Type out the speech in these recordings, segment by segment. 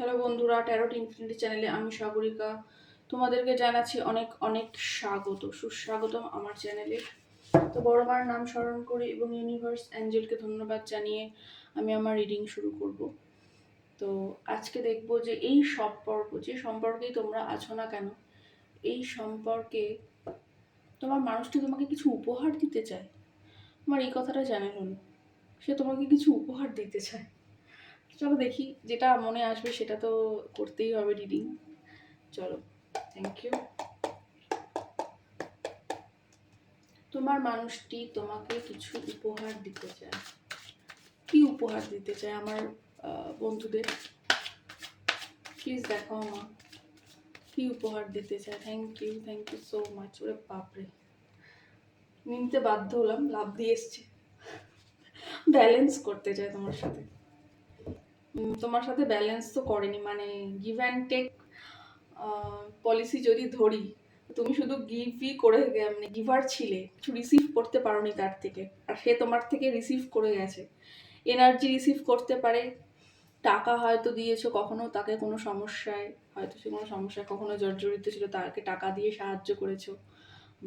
Hello বন্ধুরা, tarot infinity চ্যানেলে আমি সাগরিকা তোমাদেরকে জানাচ্ছি অনেক অনেক সুস্বাগতম আমার চ্যানেলে। তো বড় মার নাম স্মরণ করি এবং ইউনিভার্স অ্যাঞ্জেলকে ধন্যবাদ জানিয়ে আমি আমার রিডিং শুরু করব। তো আজকে দেখব যে এই সম্পর্ক, যে সম্পর্কেই তোমরা আছো না কেন, এই সম্পর্কে তোমার মানুষটি তোমাকে কিছু উপহার দিতে চায়। আমার এই কথাটা জানা হলো, সে তোমাকে কিছু উপহার দিতে চায়। চলো দেখি, যেটা মনে আসবে সেটা তো করতেই হবে রিডিং। চলো, থ্যাংক ইউ। তোমার মানুষটি তোমাকে কিছু উপহার দিতে চায়। কি উপহার দিতে চায় আমার বন্ধুদের? প্লিজ দেখো আমার কি উপহার দিতে চায়। Thank you so much. ওরে বাপরে, নিতে বাধ্য হলাম, লাভ দিয়ে এসছে। ব্যালেন্স করতে চায় তোমার সাথে। তোমার সাথে ব্যালেন্স তো করেনি, মানে গিভ অ্যান্ড টেক পলিসি যদি ধরি, তুমি শুধু গিভই করে, মানে গিভার ছিলে, কিছু রিসিভ করতে পারোনি তার থেকে, আর সে তোমার থেকে রিসিভ করে গেছে। এনার্জি রিসিভ করতে পারে, টাকা হয়তো দিয়েছো কখনো তাকে, কোনো সমস্যায় হয়তো সে কোনো সমস্যায় কখনো জর্জরিত ছিল, তাকে টাকা দিয়ে সাহায্য করেছো,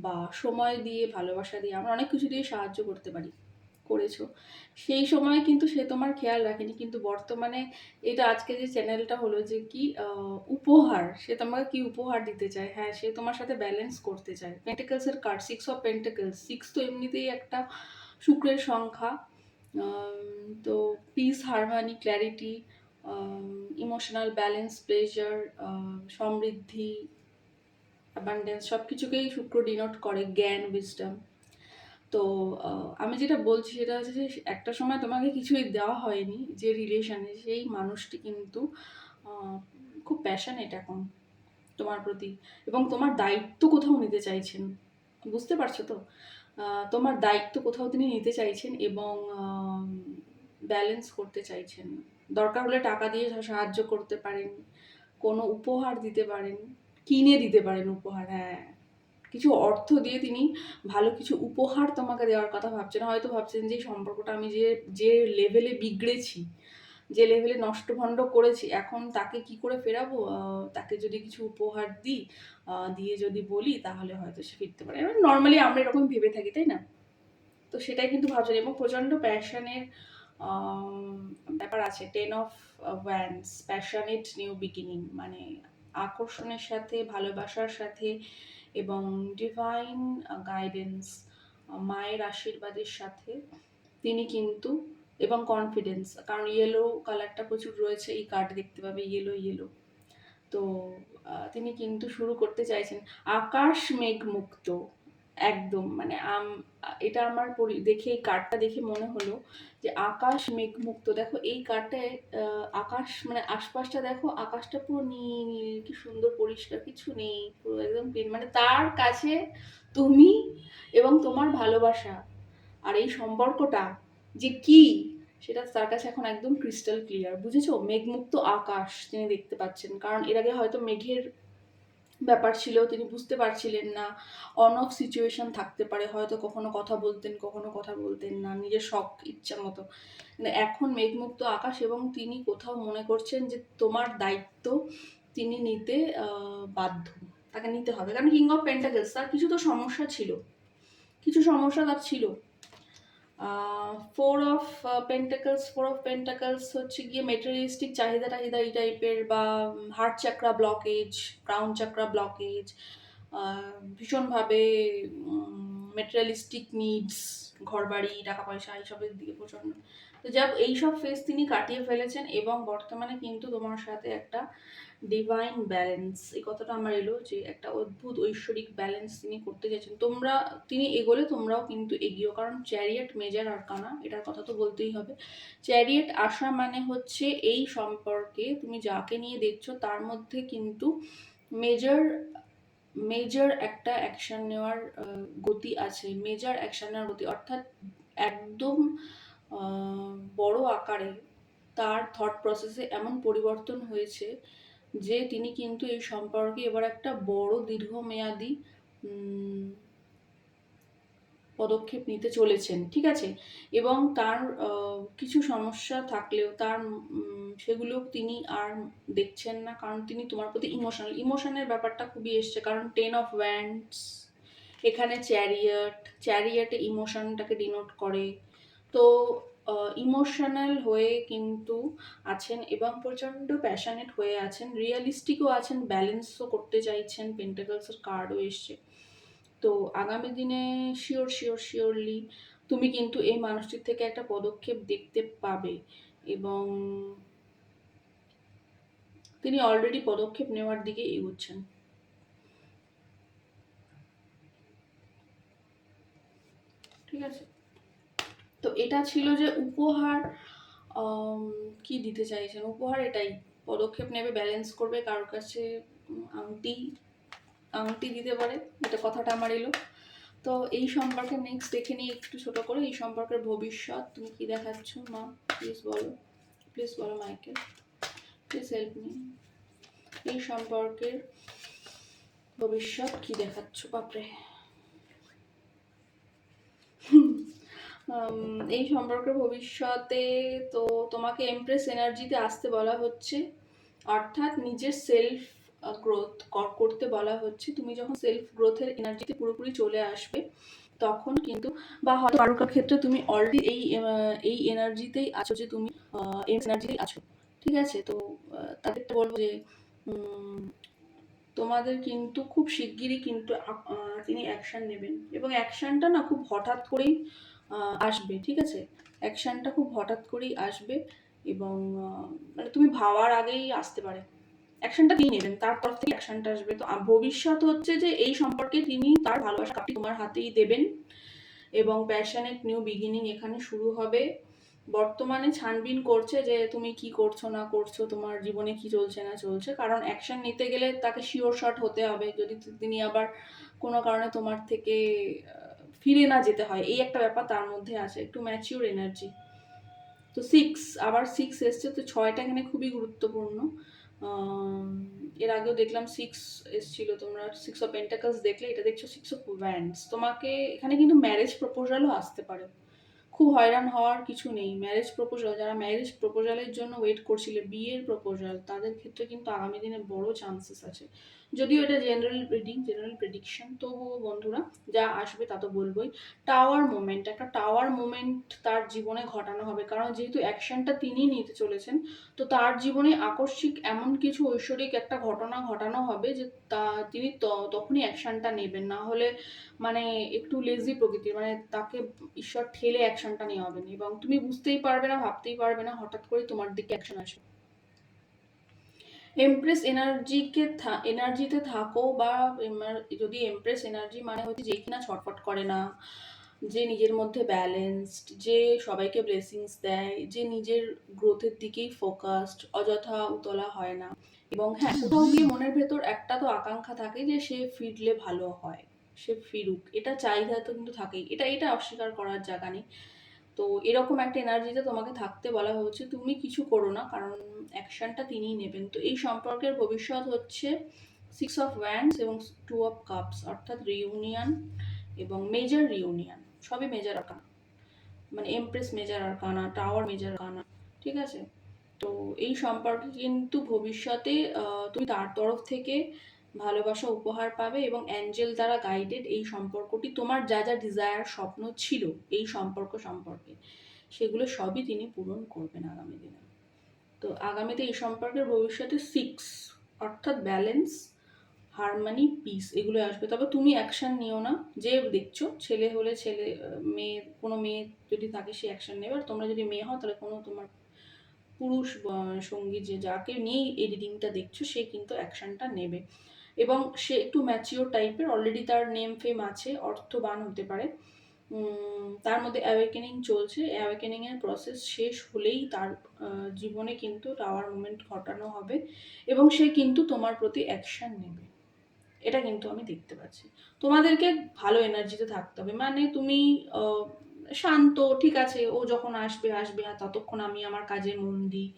বা সময় দিয়ে, ভালোবাসা দিয়ে, আমরা অনেক কিছু দিয়ে সাহায্য করতে পারি, করেছো। সেই সময় কিন্তু সে তোমার খেয়াল রাখেনি, কিন্তু বর্তমানে এটা আজকে যে চ্যানেলটা হলো যে কি উপহার, সে তোমাকে কি উপহার দিতে চায়। হ্যাঁ, সে তোমার সাথে ব্যালেন্স করতে চায়। পেন্টিকলসের কার্ড, 6 অফ পেন্টিকলস। 6 তো এমনিতেই একটা শুক্রের সংখ্যা। তো peace, harmony, clarity, emotional balance, pleasure, সমৃদ্ধি, অ্যাবান্ডেন্স, সব কিছুকেই শুক্র ডিনোট করে, জ্ঞান, উইজডম। তো আমি যেটা বলছি সেটা হচ্ছে যে একটা সময় তোমাকে কিছুই দেওয়া হয়নি, যে রিলেশনে সেই মানুষটি কিন্তু খুব প্যাশনেট এখন তোমার প্রতি, এবং তোমার দায়িত্ব কোথাও নিতে চাইছেন। বুঝতে পারছো তো? তোমার দায়িত্ব কোথাও তিনি নিতে চাইছেন এবং ব্যালেন্স করতে চাইছেন। দরকার হলে টাকা দিয়ে সাহায্য করতে পারেন, কোনো উপহার দিতে পারেন, কিনে দিতে পারেন উপহার। হ্যাঁ, কিছু অর্থ দিয়ে তিনি ভালো কিছু উপহার তোমাকে দেওয়ার কথা ভাবছেন। হয়তো ভাবছেন যে সম্পর্কটা আমি যে যে লেভেলে বিগড়েছি, যে লেভেলে নষ্টভণ্ড করেছি, এখন তাকে কি করে ফেরাবো, তাকে যদি কিছু উপহার দিই, দিয়ে যদি বলি, তাহলে হয়তো সে ফিরতে পারে। নর্মালি আমরা এরকম ভেবে থাকি, তাই না? তো সেটাই কিন্তু ভাবছেন, এবং প্রচণ্ড প্যাশনের ব্যাপার আছে। 10 of wands, passionate new beginning, মানে আকর্ষণের সাথে, ভালোবাসার সাথে, এবং ডিভাইন গাইডেন্স, মায়ের আশীর্বাদের সাথে তিনি কিন্তু, এবং কনফিডেন্স, কারণ ইয়েলো কালারটা প্রচুর রয়েছে এই কার্ড, দেখতে পাবে ইয়েলো। তো তিনি কিন্তু শুরু করতে চাইছেন আকাশ মেঘ মুক্ত, একদম, মানে এটা আমার দেখে, এই কার্ডটা দেখে মনে হলো যে আকাশ মেঘ মুক্ত। দেখো এই কার্ডটায় আকাশ, মানে আশপাশটা দেখো, আকাশটা পুরো নীল, কি সুন্দর পরিষ্কার, কিছু নেই, পুরো একদম ক্লিন, মানে তার কাছে তুমি এবং তোমার ভালোবাসা আর এই সম্পর্কটা যে কি, সেটা তার কাছে এখন একদম ক্রিস্টাল ক্লিয়ার। বুঝেছো? মেঘমুক্ত আকাশ তিনি দেখতে পাচ্ছেন, কারণ এর আগে হয়তো মেঘের ব্যাপার ছিল, তিনি বুঝতে পারছিলেন না। অন অফ সিচুয়েশন থাকতে পারে, হয়তো কখনো কথা বলতেন, কখনো কথা বলতেন না, নিজের শখ ইচ্ছা মতো। কিন্তু এখন মেঘমুক্ত আকাশ, এবং তিনি কোথাও মনে করছেন যে তোমার দায়িত্ব তিনি নিতে বাধ্য, তাকে নিতে হবে। কারণ কিং অফ পেন্টাকেলস, তার কিছু তো সমস্যা ছিল, কিছু সমস্যা তার ছিল। 4 অফ পেন্টাকলস হচ্ছে গিয়ে মেটেরিয়ালিস্টিক চাহিদা টাহিদা এই টাইপের, বা হার্ট চাকরা ব্লকেজ, ক্রাউন চাকরা ব্লকেজ, ভীষণভাবে মেটেরিয়ালিস্টিক নিডস, ঘর বাড়ি, টাকা পয়সা, এইসবের দিকে প্রচণ্ড। তো যাক, এইসব ফেজ তিনি কাটিয়ে ফেলেছেন, এবং বর্তমানে কিন্তু তোমার সাথে একটা ডিভাইন ব্যালেন্স, এই কথাটা আমার এলো, যে একটা অদ্ভুত ঐশ্বরিক ব্যালেন্স তিনি করতে চাইছেন। তিনি এগোলে তোমরাও কিন্তু এগিয়েও, কারণ চ্যারিয়েট মেজর আরকানা, এটার কথা তো বলতেই হবে। চ্যারিয়েট আসা মানে হচ্ছে এই সম্পর্কে তুমি যাকে নিয়ে দেখছো তার মধ্যে কিন্তু মেজর মেজর একটা অ্যাকশন নেওয়ার গতি আছে, মেজর অ্যাকশন নেওয়ার গতি, অর্থাৎ একদম বড় আকারে তার থট প্রসেসে এমন পরিবর্তন হয়েছে যে তিনি কিন্তু এই সম্পর্কে এবার একটা বড় দীর্ঘমেয়াদী পদক্ষেপ নিতে চলেছেন, ঠিক আছে। এবং তার কিছু সমস্যা থাকলেও তার সেগুলো তিনি আর দেখছেন না, কারণ তিনি তোমার প্রতি ইমোশনের ব্যাপারটা খুবই এসছে, কারণ 10 of Wands এখানে চ্যারিয়টে ইমোশনটাকে ডিনোট করে। তো ইমোশনাল হয়ে কিন্তু আছেন এবং প্রচণ্ড প্যাশনেট হয়ে আছেন, রিয়েলিস্টিকও আছেন, ব্যালেন্সও করতে চাইছেন, পেন্টাকলসের কার্ডও এসছে। তো আগামী দিনে শিওরলি তুমি কিন্তু এই মানুষটির থেকে একটা পদক্ষেপ দেখতে পাবে, এবং তিনি অলরেডি পদক্ষেপ নেওয়ার দিকে এগোচ্ছেন। ঠিক আছে, তো এটা ছিল যে উপহার কি দিতে চাইছেন। উপহার এটাই, পদক্ষেপ নেবে, ব্যালেন্স করবে, কারোর কাছে আংটি আংটি দিতে পারে, এটা কথাটা আমার এলো। তো এই সম্পর্কে নেক্সট দেখে নিই একটু ছোট করে, এই সম্পর্কের ভবিষ্যৎ তুমি কি দেখাচ্ছ মা, প্লিজ বলো মাইকেল, প্লিজ হেল্প মি। এই সম্পর্কের ভবিষ্যৎ কি দেখাচ্ছ বাপরে। এই সম্পর্কের ভবিষ্যতে তো তোমাকে এমপ্রেস এনার্জিতে আসতে বলা হচ্ছে, অর্থাৎ নিজের সেলফ গ্রোথ করতে বলা হচ্ছে। তুমি যখন সেলফ গ্রোথের এনার্জিতে পুরোপুরি চলে আসবে তখন কিন্তু, বা হয়তো কারোর ক্ষেত্রে তুমি অলরেডি এই এনার্জিতেই আছো, যে তুমি এনার্জিতেই আছো, ঠিক আছে। তো তাদেরটা বলবো যে তোমাদের কিন্তু খুব শিগগিরই কিন্তু তিনি অ্যাকশন নেবেন, এবং অ্যাকশনটা না খুব হঠাৎ করেই আসবে, ঠিক আছে। অ্যাকশনটা খুব হঠাৎ করেই আসবে, এবং মানে তুমি ভাবার আগেই আসতে পারে। অ্যাকশনটা তিনি নেবেন, তার তরফ থেকে অ্যাকশনটা আসবে। তো ভবিষ্যৎ হচ্ছে যে এই সম্পর্কে তিনি তার ভালোবাসা কাপটি তোমার হাতেই দেবেন, এবং প্যাশনেট নিউ বিগিনিং এখানে শুরু হবে। বর্তমানে ছানবিন করছে যে তুমি কি করছো না করছো, তোমার জীবনে কি চলছে না চলছে, কারণ অ্যাকশন নিতে গেলে তাকে শিওর শট হতে হবে, যদি তিনি আবার কোনো কারণে তোমার থেকে ফিরে না যেতে হয়, এই একটা ব্যাপার তার মধ্যে আছে, একটু ম্যাচিওর এনার্জি। তো আবার 6 এসছে, তো 6টা এখানে খুবই গুরুত্বপূর্ণ। এর আগেও দেখলাম 6 এসছিল, তোমরা 6 of Pentacles দেখলে, এটা দেখছো 6 of Wands। তোমাকে এখানে কিন্তু ম্যারেজ প্রপোজালও আসতে পারে, খুব হয়রান হওয়ার কিছু নেই। ম্যারেজ প্রপোজাল, যারা ম্যারেজ প্রপোজালের জন্য ওয়েট করছিলে, বিয়ের প্রপোজাল, তাদের ক্ষেত্রে কিন্তু আগামী দিনে বড় চান্সেস আছে। যদিও এটা জেনারেল প্রেডিকশন, তবুও বন্ধুরা যা আসবে তা তো বলবোই। একটা টাওয়ার মোমেন্ট তার জীবনে ঘটানো হবে, কারণ যেহেতু অ্যাকশনটা তিনি নিতে চলেছেন, তো তার জীবনে আকস্মিক এমন কিছু ঐশ্বরিক একটা ঘটনা ঘটানো হবে যে তিনি তখনই অ্যাকশনটা নেবেন, না হলে মানে একটু লেজি প্রকৃতির, মানে তাকে ঈশ্বর ঠেলে অ্যাকশনটা নেওয়া হবে না, এবং তুমি বুঝতেই পারবে না, ভাবতেই পারবে না, হঠাৎ করে তোমার দিকে অ্যাকশন আসবে। এমপ্রেস এনার্জিতে থাকো, বা যদি এমপ্রেস এনার্জি মানে হচ্ছে যে কিনা ছটফট করে না, যে নিজের মধ্যে ব্যালেন্সড, যে সবাইকে ব্লেসিংস দেয়, যে নিজের গ্রোথের দিকেই ফোকাসড, অযথা উতলা হয় না, এবং হ্যাঁ কোথাও গিয়ে মনের ভেতর একটা তো আকাঙ্ক্ষা থাকে যে সে ফিরলে ভালো হয়, সে ফিরুক, এটা চাহিদা তো কিন্তু থাকেই, এটা অস্বীকার করার জায়গা নেই। তো এরকম একটা এনার্জিতে তোমাকে থাকতে বলা হচ্ছে, তুমি কিছু করো না, কারণ অ্যাকশনটা তিনিই নেবেন। তো এই সম্পর্কের ভবিষ্যৎ হচ্ছে 6 of Wands এবং 2 of Cups, অর্থাৎ রিউনিয়ন এবং মেজর রিউনিয়ন, সবই মেজর আরকানা, মানে empress major arcana, tower major arcana, ঠিক আছে। তো এই সম্পর্কে কিন্তু ভবিষ্যতে তুমি তার তরফ থেকে ভালোবাসা উপহার পাবে, এবং অ্যাঞ্জেল দ্বারা গাইডেড এই সম্পর্কটি, তোমার যা যা ডিজায়ার স্বপ্ন ছিল এই সম্পর্কে সেগুলো সবই তিনি পূরণ করবেন আগামী দিনে। তো আগামীতে এই সম্পর্কের ভবিষ্যতে 6, অর্থাৎ ব্যালেন্স, হারমানি, পিস, এগুলো আসবে। তবে তুমি অ্যাকশন নিও না, যে দেখছো, ছেলে হলে ছেলে, কোনো মেয়ে যদি থাকে সে অ্যাকশন নেবে, আর তোমরা যদি মেয়ে হও তাহলে কোনো তোমার পুরুষ সঙ্গী, যে যাকে নিয়েই এই রিডিংটা দেখছো, সে কিন্তু অ্যাকশনটা নেবে, এবং সে একটু ম্যাচিওর টাইপের, অলরেডি তার নেম ফেম আছে, অর্থবান হতে পারে। তার মধ্যে অ্যাওয়েকেনিং চলছে, অ্যাওয়েকেনিংয়ের প্রসেস শেষ হলেই তার জীবনে কিন্তু টাওয়ার মুভমেন্ট ঘটানো হবে, এবং সে কিন্তু তোমার প্রতি অ্যাকশন নেবে, এটা কিন্তু আমি দেখতে পাচ্ছি। তোমাদেরকে ভালো এনার্জিতে থাকতে হবে, মানে তুমি শান্ত, ঠিক আছে, ও যখন আসবে আসবে, আর ততক্ষণ আমি আমার কাজে মন দিই,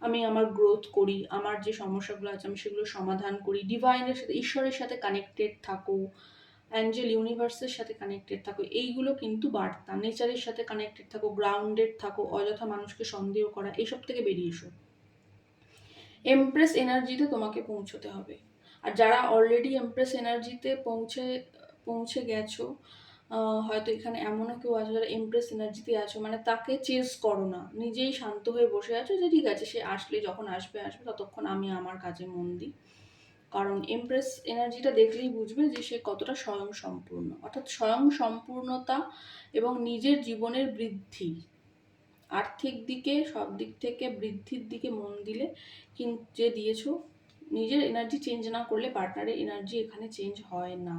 আমি আমার গ্রোথ করি, আমার যে সমস্যাগুলো আছে আমি সেগুলো সমাধান করি, ডিভাইনের সাথে, ঈশ্বরের সাথে কানেক্টেড থাকো, অ্যাঞ্জেল, ইউনিভার্সের সাথে কানেক্টেড থাকো, এইগুলো কিন্তু বার্তা। নেচারের সাথে কানেক্টেড থাকো, গ্রাউন্ডেড থাকো, অযথা মানুষকে সন্দেহ করা এইসব থেকে বেরিয়ে এসো। এমপ্রেস এনার্জিতে তোমাকে পৌঁছতে হবে। আর যারা অলরেডি এমপ্রেস এনার্জিতে পৌঁছে গেছো, হয়তো এখানে এমনও কেউ আছে যারা এমপ্রেস এনার্জিতে আছো, মানে তাকে চেস করো না, নিজেই শান্ত হয়ে বসে আছো যে ঠিক আছে সে আসলে যখন আসবে ততক্ষণ আমি আমার কাজে মন দিই। কারণ এমপ্রেস এনার্জিটা দেখলেই বুঝবে যে সে কতটা স্বয়ং সম্পূর্ণ, অর্থাৎ স্বয়ং সম্পূর্ণতা এবং নিজের জীবনের বৃদ্ধি, আর্থিক দিকে সব দিক থেকে বৃদ্ধির দিকে মন দিলে কিন্তু যে দিয়েছো, নিজের এনার্জি চেঞ্জ না করলে পার্টনারের এনার্জি এখানে চেঞ্জ হয় না।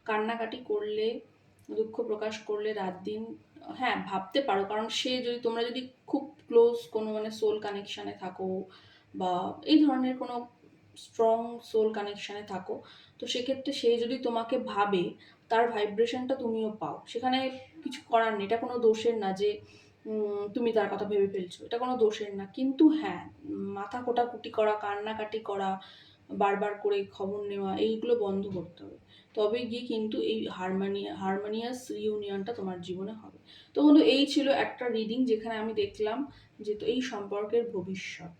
কান্নাকাটি করলে, দুঃখ প্রকাশ করলে রাত দিন, হ্যাঁ ভাবতে পারো, কারণ সে যদি, তোমরা যদি খুব ক্লোজ কোনো মানে সোল কানেকশানে থাকো বা এই ধরনের কোনো স্ট্রং সোল কানেকশানে থাকো, তো সেক্ষেত্রে সে যদি তোমাকে ভাবে, তার ভাইব্রেশনটা তুমিও পাও, সেখানে কিছু করার নেই। এটা কোনো দোষের না যে তুমি তার কথা ভেবে ফেলছো, এটা কোনো দোষের না। কিন্তু হ্যাঁ, মাথা কোটাকুটি করা, কান্নাকাটি করা, বারবার করে খবর নেওয়া, এইগুলো বন্ধ করতে হবে। তবে গিয়ে কিন্তু এই হারমোনিয়াস ইউনিয়নটা তোমার জীবনে হবে। তো বন্ধু, এই ছিল একটা রিডিং যেখানে আমি দেখলাম যে তো এই সম্পর্কের ভবিষ্যৎ।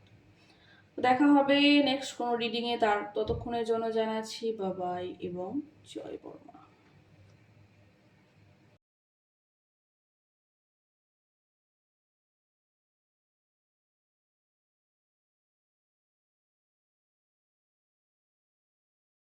দেখা হবে নেক্সট কোনো রিডিংয়ে, ততক্ষণের জন্য জানাচ্ছি বাবাই এবং জয় বর্মা।